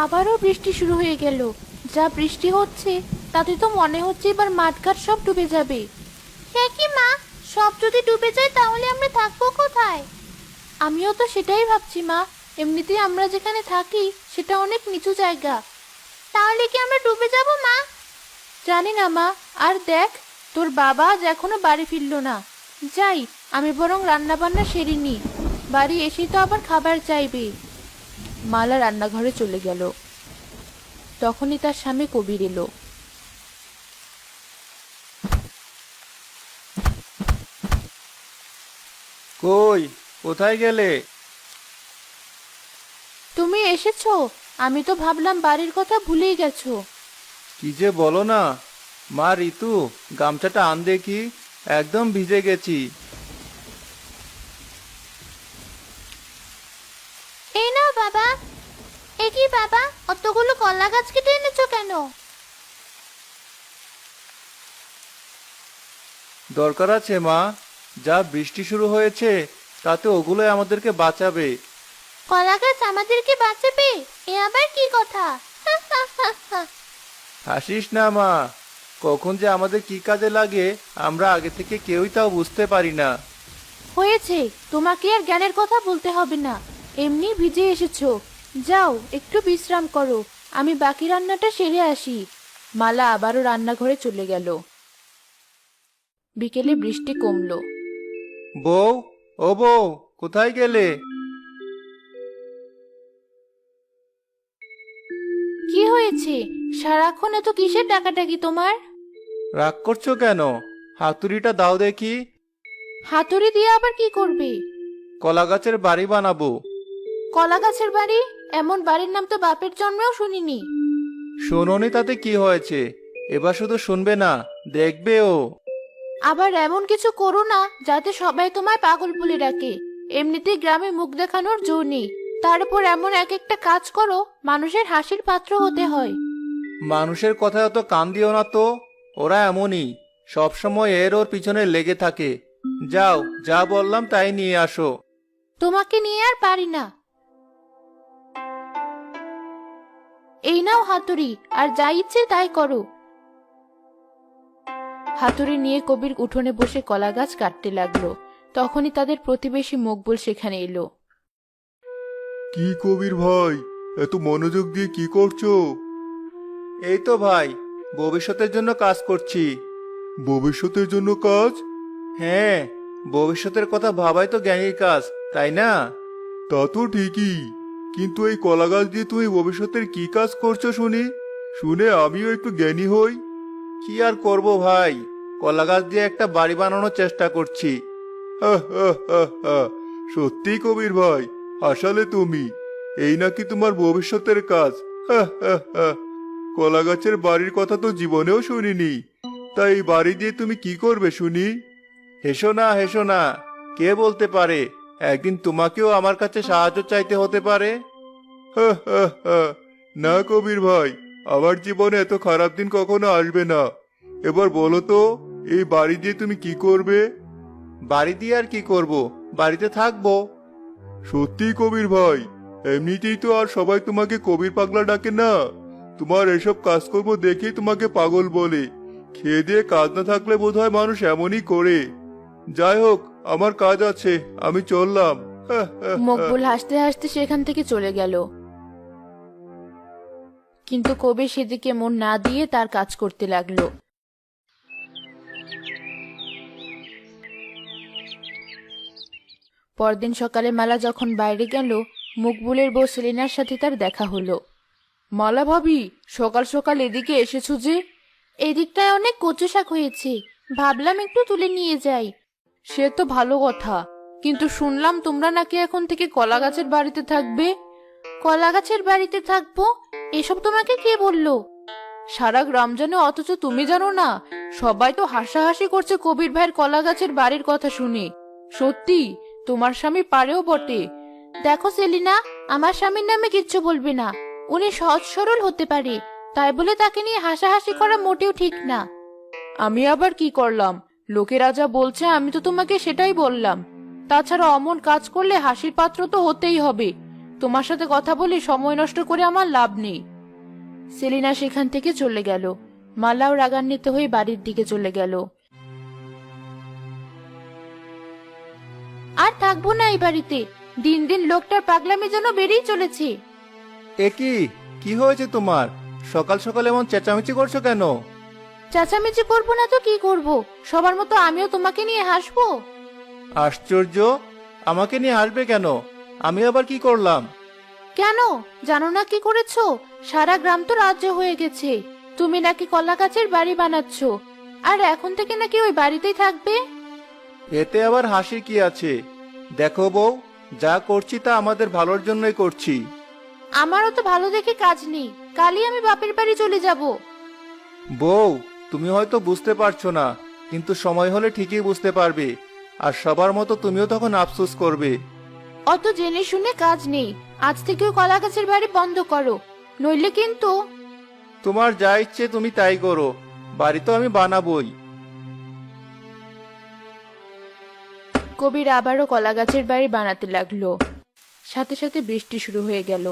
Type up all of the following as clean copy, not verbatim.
আবারও বৃষ্টি শুরু হয়ে গেল। যা বৃষ্টি হচ্ছে তাতে তো মনে হচ্ছে এবার মাঠঘাট সব ডুবে যাবে। হ্যাঁ কি মা, সব যদি ডুবে যায় তাহলে আমরা থাকবো কোথায়? আমিও তো সেটাই ভাবছি মা। এমনিতেই আমরা যেখানে থাকি সেটা অনেক নিচু জায়গা। তাহলে কি আমরা ডুবে যাব মা? জানি না মা। আর দেখ, তোর বাবা আজ এখনো বাড়ি ফিরলো না। যাই, আমি বরং রান্না বান্না সেরে নি। বাড়ি এসে তো আবার খাবার চাইবে। মালা রান্নাঘরে চলে গেল। তখনই তার স্বামী কবির এলো। কই, কোথায় গেলে? তুমি এসেছো? আমি তো ভাবলাম বাড়ির কথা ভুলেই গেছো। কি যে বলো না। মা ঋতু, গামছাটা আন দেখি, একদম ভিজে গেছি। এই নাও বাবা। এ কি বাবা, অতগুলো কলা গাছ কেটে এনেছো কেন? দরকার আছে মা, যা বৃষ্টি শুরু হয়েছে তাতে ওগুলোই আমাদেরকে বাঁচাবে। কলা গাছ আমাদেরকে বাঁচাবে? এ আবার কি কথা? হাসিস না মা, কখন যে আমাদের কি কাজে লাগে আমরা আগে থেকে কেউই তাও বুঝতে পারি না। হয়েছে, তোমাকে আর জ্ঞানের কথা বলতে হবে না। এমনি ভিজে এসেছো। যাও একটু বিশ্রাম করো, আমি বাকি রান্নাটা সেরে আসি। মালা আবারও রান্নাঘরে চলে গেল। বিকেলে বৃষ্টি কমলো। বউ, ও বউ, কোথায় গেলে? কি হয়েছে? সারাক্ষণ এত কিসের ডাকাডাকি তোমার? রাগ করছো কেন? হাতুড়িটা দাও দেখি। হাতুড়ি দিয়ে আবার কি করবে? কলা গাছের বাড়ি বানাবো। কলা গাছের বাড়ি? এমন বাড়ির নাম তো বাপের জন্মেও শুনিনি। শোনোনি তাতে কি হয়েছে? এবার শুধু শুনবে না, দেখবেও। আবার এমন কিছু করো না যাতে সবাই তোমায় পাগল বলে ডাকে। এমনিতেই গ্রামে মুখ দেখানোর জো নেই, তার উপর এমন এক একটা কাজ করো মানুষের হাসির পাত্র হতে হয়। মানুষের কথায় অত কান দিও না তো। ওরা এমনই, সবসময় এর ওর পিছনে লেগে থাকে। যাও, যা বললাম তাই নিয়ে আসো। তোমাকে নিয়ে আর পারি না। এই নাও হাতুড়ি, আর যা ইচ্ছে তাই করো। হাতুড়ি নিয়ে কবির উঠোনে বসে কলা গাছ কাটতে লাগলো। তখনই তাদের প্রতিবেশী মকবুল সেখানে এলো। কি কবির ভাই, এত মনোযোগ দিয়ে কি করছো? এই তো ভাই, ভবিষ্যতের জন্য কাজ করছি। ভবিষ্যতের জন্য কাজ? হ্যাঁ, ভবিষ্যতের কথা ভাবাই তো জ্ঞানীর কাজ, তাই না? তা তো ঠিকই, কিন্তু এই কলা গাছ দিয়ে তুমি ভবিষ্যতের কি কাজ করছো শুনি, শুনে আমিও একটু জ্ঞানী হই। কি আর করব ভাই, কলা গাছ দিয়ে একটা বাড়ি বানানোর চেষ্টা করছি। হা, হা, হা, হা। সত্যি কবির ভাই, আসলে তুমি এই নাকি তোমার ভবিষ্যতের কাজ? হা, হা, হা। কলা গাছের বাড়ির কথা তো জীবনেও শুনিনি। তাই এই বাড়ি দিয়ে তুমি কি করবে শুনি? হেসো না, হেসো না। কে বলতে পারে একদিন তোমাকেও আমার কাছে সাহায্য চাইতে হতে পারে। হা, হা, হা। না কবির ভাই, আমার জীবনে এত খারাপ দিন কখনো আসবে না। এবার বলো তো, এই বাড়ি দিয়ে তুমি কি করবে? বাড়ি দিয়ে আর কি করব, বাড়িতে থাকবো। সত্যি কবির ভাই, এমনিতেই তো আর সবাই তোমাকে কবির পাগলা ডাকে না। তোমার এসব কাজকর্ম দেখেই তোমাকে পাগল বলে। খেয়ে দিয়ে কাজ না থাকলে বোধহয় মানুষ এমনই করে। যাই হোক, আমার কাজ আছে, আমি চললাম। হা, হা, হা। মকবুল হাসতে হাসতে সেখান থেকে চলে গেল। কিন্তু কবির সেদিকে মন না দিয়ে তার কাজ করতে লাগলো। পরদিন সকালে মালা যখন বাইরে গেল, মকবুলের বউ সেলিনার সাথে তার দেখা হলো। মালা ভাবি, সকাল সকাল এদিকে এসেছো যে? এদিকটায় অনেক কচু শাক হয়েছে, ভাবলাম একটু তুলে নিয়ে যাই। সে তো ভালো কথা, কিন্তু শুনলাম তোমরা নাকি এখন থেকে কলা গাছের বাড়িতে থাকবে। কলা গাছের বাড়িতে থাকবো? এসব তোমাকে কে বললো? সারা গ্রাম জানে অথচ তুমি জানো না? সবাই তো হাসাহাসি করছে কবির ভাইয়ের কলা গাছের বাড়ির কথা শুনে। সত্যি, তোমার স্বামী পারেও বটে। দেখো সেলিনা, আমার স্বামীর নামে কিচ্ছু বলবে না। উনি সহজ সরল হতে পারে, তাই বলে তাকে নিয়ে হাসাহাসি করা মোটেও ঠিক না। আমি আবার কি করলাম? লোকেরা যা বলছে আমি তো তোমাকে সেটাই বললাম। তাছাড়া অমন কাজ করলে হাসির পাত্র তো হতেই হবে। তোমার সাথে কথা বলে সময় নষ্ট করে আমার লাভ নেই। সেলিনা সেখান থেকে চলে গেল। মালাও রাগান্বিত হয়ে বাড়ির দিকে চলে গেল। আর থাকবো না এই বাড়িতে। দিন দিন লোকটার পাগলামি যেন বেড়েই চলেছে। এ কি হয়েছে তোমার? সকাল সকাল এমন চেঁচামেচি করছো কেন? চেঁচামেচি করবো না তো কি করব? সবার মতো আমিও তোমাকে নিয়ে হাসবো? আশ্চর্য, আমাকে নিয়ে হাসবে কেন? আমি আবার কি করলাম? কেন জানো না কি করেছো? সারা গ্রাম তো রাজ্য হয়ে গেছে। তুমি নাকি কলা গাছের বাড়ি বানাচ্ছো, আর এখন থেকে নাকি ওই বাড়িতেই থাকবে। এতে আবার হাসির কি আছে? দেখো বউ, যা করছি তা আমাদের ভালোর জন্যই করছি। আমারও তো ভালো দেখে কাজ নেই, কালই আমি বাপের বাড়ি চলে যাব। বউ, তুমি হয়তো বুঝতে পারছো না, কিন্তু সময় হলে ঠিকই বুঝতে পারবে। আর সবার মতো তুমিও তখন আফসোস করবে। অত জেনে শুনে কাজ নেই। আজ থেকে ওই কলা গাছের বাড়ি বন্ধ করো, নইলে কিন্তু। তোমার যা ইচ্ছে তুমি তাই করো, বাড়ি তো আমি বানাবোই। কবির আবারও কলা গাছের বাড়ি বানাতে লাগলো। সাথে সাথে বৃষ্টি শুরু হয়ে গেল।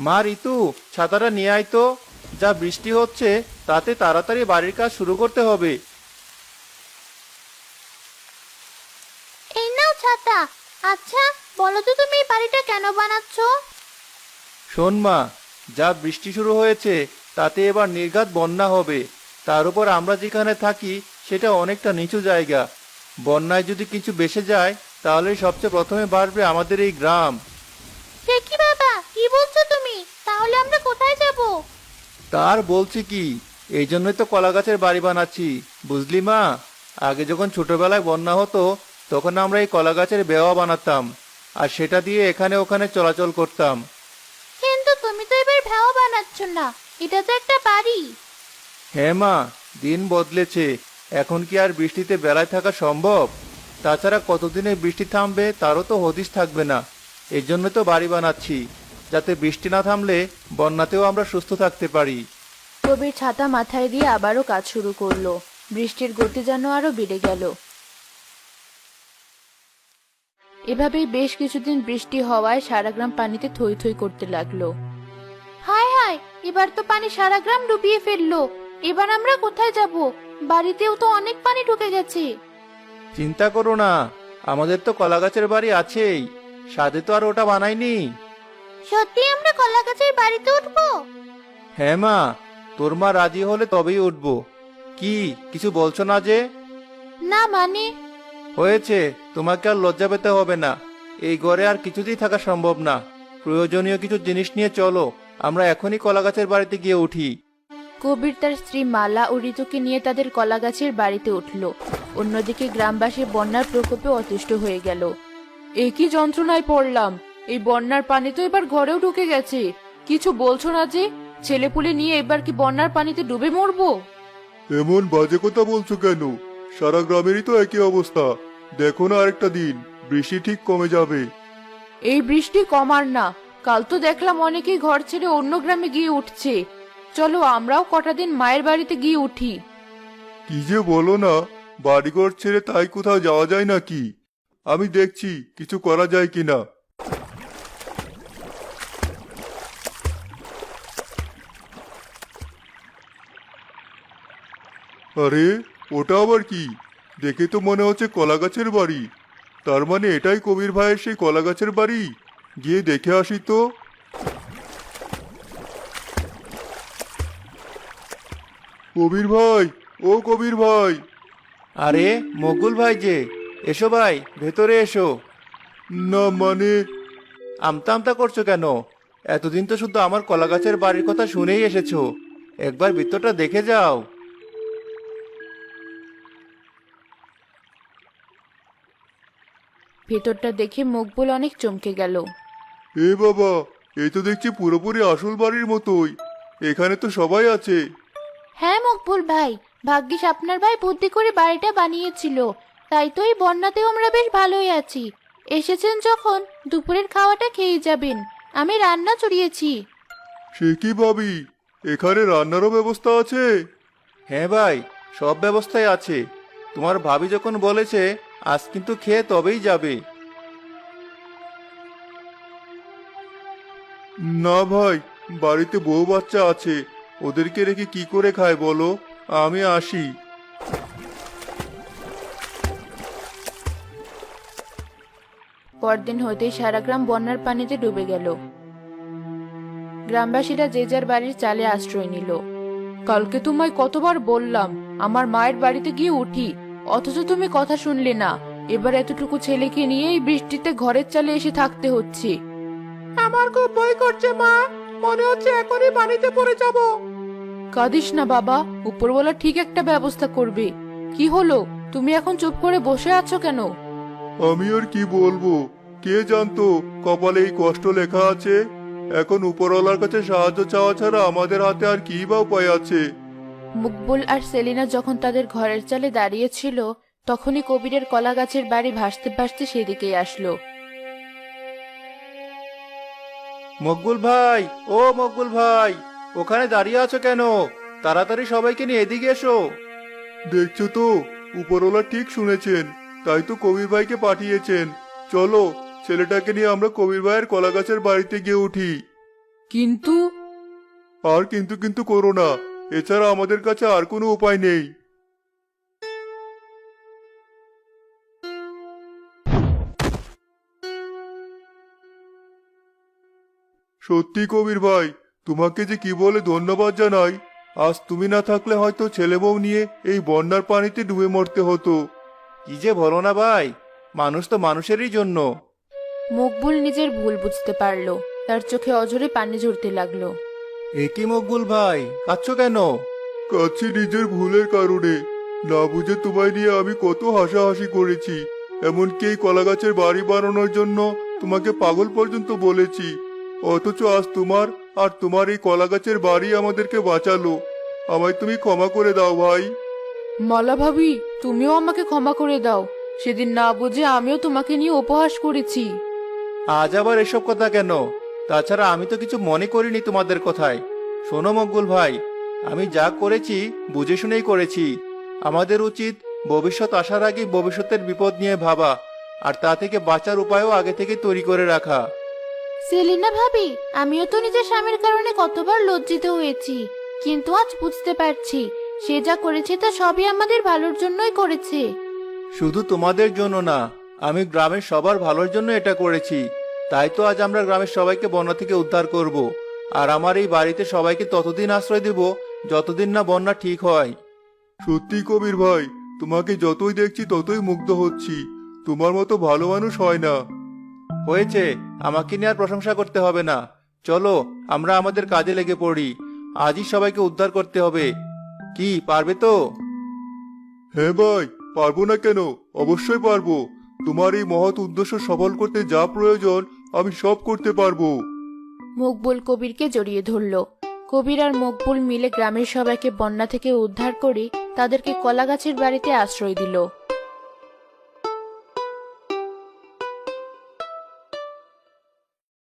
মা ঋতু, ছাতাটা নিয়ে আয় তো। যা বৃষ্টি হচ্ছে তাতে তাড়াতাড়ি বাড়ির কাজ শুরু করতে হবে। এই নাও ছাতা। আচ্ছা বলো তো, তুমি এই বাড়িটা কেন বানাচ্ছ? শোন মা, যা বৃষ্টি শুরু হয়েছে তাতে এবার নির্ঘাত বন্যা হবে। তার উপর আমরা যেখানে থাকি সেটা অনেকটা নিচু জায়গা। বন্যায় যদি কিছু ভেসে যায় তাহলে সবচেয়ে প্রথমে বাড়বে আমাদের এই গ্রাম। সে কি বাবা, কি বলছো তুমি? তাহলে আমরা কোথায় যাব? তার বলছি কি, এই জন্যই তো কলা গাছের বাড়ি বানাচ্ছি, বুঝলি মা? আগে যখন ছোটবেলায় বন্যা হতো তখন আমরা এই কলা গাছের বেওয়া বানাতাম, আর সেটা দিয়ে এখানে ওখানে চলাচল করতাম। কিন্তু তুমি তো এবার ভেড়া বানাচ্ছ না, এটা তো একটা বাড়ি। হ্যাঁ মা, দিন বদলেছে। এখন কি আর বৃষ্টিতে বেলায় থাকা সম্ভব? তাছাড়া কতদিনে বৃষ্টি থামবে তারও তো হদিশ থাকবে না। এর জন্য তো বাড়ি বানাচ্ছি, যাতে বৃষ্টি না থামলে বন্যাতেও আমরা সুস্থ থাকতে পারি। কবির ছাতা মাথায় দিয়ে আবারও কাজ শুরু করলো। বৃষ্টির গতি যেন আরো বেড়ে গেল। এভাবেই বেশ কিছুদিন বৃষ্টি হওয়ায় সারা গ্রাম পানিতে থই থই করতে লাগলো। হায় হায়, এবার তো পানি সারা গ্রাম ডুবিয়ে ফেললো। এবার আমরা কোথায় যাব? বাড়িতেও তো অনেক পানি ঢুকে গেছে। চিন্তা করো না, আমাদের তো কলা গাছের বাড়ি আছেই। সাধে তো আর ওটা বানাইনি। সত্যি আমরা কলা গাছের বাড়িতে উঠবো? হ্যাঁ মা, তোর মা রাজি হলে তবেই উঠবো। কি কিছু বলছো না যে? না মানে? হয়েছে, তোমাকে আর লজ্জা পেতে হবে না। এই ঘরে আর কিছুতেই থাকা সম্ভব না। প্রয়োজনীয় কিছু জিনিস নিয়ে চলো, আমরা এখনই কলা গাছের বাড়িতে গিয়ে উঠি। কবির তার স্ত্রী মালা ও ঋতুকে নিয়ে তাদের কলা গাছের বাড়িতে উঠল। অন্যদিকে গ্রামবাসী বন্যার প্রকোপে অতিষ্ঠ হয়ে গেল। এ কি যন্ত্রণায় পড়লাম! এই বন্যার পানি তো এবার ঘরেও ঢুকে গেছে। কিছু বলছো না যে? ছেলেপুলে নিয়ে এবার কি বন্যার পানিতে ডুবে মরবো? এমন বাজে কথা বলছো কেন? সারা গ্রামেরই তো একই অবস্থা। দেখো না, আরেকটা দিন বৃষ্টি ঠিক কমে যাবে। এই বৃষ্টি কমার না। কাল তো দেখলাম অনেকেই ঘর ছেড়ে অন্য গ্রামে গিয়ে উঠছে। চলো আমরাও কটা দিন মায়ের বাড়িতে গিয়ে উঠি। কি যে বলো না, বাড়িঘর ছেড়ে তাই কোথাও যাওয়া যায় নাকি? আমি দেখছি কিছু করা যায় কিনা। আরে, ওটা আবার কি? দেখে তো মনে হচ্ছে কলা গাছের বাড়ি। তার মানে এটাই কবির ভাইয়ের সেই কলা গাছের বাড়ি। গিয়ে দেখে আসি তো। কবির ভাই, ও কবির ভাই! আরে মকুল ভাই যে, এসো ভাই, ভেতরে এসো। না মানে, আমতা আমতা করছো কেন? এতদিন তো শুধু আমার কলা গাছের বাড়ির কথা শুনেই এসেছো। একবার ভিতরটা দেখে যাও। ভেতরটা দেখে মকবুল অনেক চমকে গেল। এ বাবা, এই তো দেখছি পুরোপুরি আসল বাড়ির মতোই। এখানে তো সবাই আছে। হ্যাঁ মকবুল ভাই, ভাগ্যিস আপনার ভাই বুদ্ধি করে বাড়িটা বানিয়েছিল। তাই তো এই বন্যাতেও আমরা বেশ ভালোই আছি। এসেছেন যখন দুপুরের খাওয়াটা খেয়ে যাবেন। আমি রান্না চড়িয়েছি। সে কি ভাবি, এখানে রান্নারও ব্যবস্থা আছে? হ্যাঁ ভাই, সব ব্যবস্থাই আছে। তোমার ভাবি যখন বলেছে আজ কিন্তু খেয়ে তবেই যাবে। না ভাই, বাড়িতে বউ বাচ্চা আছে, ওদেরকে রেখে কি করে খায় বলো? আমি আসি। পরদিন হতেই সারা গ্রাম বন্যার পানিতে ডুবে গেল। গ্রামবাসীরা যে যার বাড়ির চালে আশ্রয় নিল। কালকে তোমায় কতবার বললাম আমার মায়ের বাড়িতে গিয়ে উঠি, অথচ তুমি কথা শুনলে না। এবার এতটুকু ছেলেকে নিয়ে এই বৃষ্টিতে ঘরের চালে এসে থাকতে হচ্ছে। আমার খুব ভয় করছে মা, মনে হচ্ছে এখনই পানিতে পড়ে যাব। কাঁদিস না বাবা, উপরওয়ালা ঠিক একটা ব্যবস্থা করবে। কি হলো, তুমি এখন চুপ করে বসে আছো কেন? আমি আর কি বলবো, কে জানতো কপালে এই কষ্ট লেখা আছে। এখন উপরওয়ালার কাছে সাহায্য চাওয়া ছাড়া আমাদের হাতে আর কি বা উপায় আছে। মুকবুল আর সেলিনা যখন তাদের ঘরের চালে দাঁড়িয়েছিল, তখনই কবিরের কলা গাছের বাড়ি ভাসতে ভাসতে সেদিকেই আসলো। মকবুল ভাই, ও মকবুল ভাই, ওখানে দাঁড়িয়ে আছো কেন? তাড়াতাড়ি সবাইকে নিয়ে এদিকে এসো। দেখছো তো, উপরওয়ালা ঠিক শুনেছেন, তাই তো কবির ভাইকে পাঠিয়েছেন। চলো, ছেলেটাকে নিয়ে আমরা কবির ভাইয়ের কলা গাছের বাড়িতে গিয়ে উঠি। কিন্তু আর কিন্তু কিন্তু করো না, এছাড়া আমাদের কাছে আর কোনো উপায় নেই। সত্যি কবির ভাই, তোমাকে যে কি বলে ধন্যবাদ জানাই। আজ তুমি না থাকলে হয়তো ছেলে বউ নিয়ে এই বন্যার পানিতে ডুবে মরতে হতো। কি যে বলো না ভাই, মানুষ তো মানুষেরই জন্য। মকবুল নিজের ভুল বুঝতে পারলো, তার চোখে অঝরে পানি ঝরতে লাগলো। এ কি মকবুল ভাই, কাঁদছো কেন? কাছে নিজের ভুলের কারণে, না বুঝে তোমায় নিয়ে আমি কত হাসাহাসি করেছি। এমনকি এই কলা গাছের বাড়ি বানানোর জন্য তোমাকে পাগল পর্যন্ত বলেছি। অথচ আজ তোমার আর তোমার এই কলা গাছের বাড়ি আমাদেরকে বাঁচালো। আমায় তুমি ক্ষমা করে দাও ভাই। মালা ভাবি, তুমিও আমাকে ক্ষমা করে দাও। সেদিন না বুঝে আমিও তোমাকে নিয়ে উপহাস করেছি। আজ আবার এসব কথা কেন? তাছাড়া আমি তো কিছু মনে করিনি তোমাদের কথায়। শোনো মকবুল ভাই, আমি যা করেছি বুঝে শুনেই করেছি। আমাদের উচিত ভবিষ্যৎ আসার আগে ভবিষ্যতের বিপদ নিয়ে ভাবা, আর তা থেকে বাঁচার উপায়ও আগে থেকে তৈরি করে রাখা। সেলিনা ভাবি, আমিও তো নিজের স্বামীর কারণে কতবার লজ্জিত হয়েছি, কিন্তু আজ বুঝতে পারছি সে যা করেছে তা সবই আমাদের ভালোর জন্যই করেছে। শুধু তোমাদের জন্য না, আমি গ্রামের সবার ভালোর জন্য এটা করেছি। তাই তো আজ আমরা গ্রামের সবাইকে বন্যা থেকে উদ্ধার করব, আর আমার এই বাড়িতে সবাইকে ততদিন আশ্রয় দেব যতদিন না বন্যা ঠিক হয়। সত্যি কবির ভাই, তোমাকে যতই দেখছি ততই মুগ্ধ হচ্ছি। তোমার মতো ভালো মানুষ হয় না। হয়েছে, আমাকে নিয়ে আর প্রশংসা করতে হবে না। চলো, আমরা আমাদের কাজে লেগে পড়ি। আজই সবাইকে উদ্ধার করতে হবে। কি পারবে তো? হ্যাঁ ভাই, পারবো না কেন, অবশ্যই পারবো। তোমার এই মহৎ উদ্দেশ্য সফল করতে যা প্রয়োজন আমি সব করতে পারবো। মকবুল কবিরকে জড়িয়ে ধরল। কবির আর মকবুল মিলে গ্রামের সবাইকে বন্যা থেকে উদ্ধার করে তাদেরকে কলা গাছের বাড়িতে আশ্রয় দিল।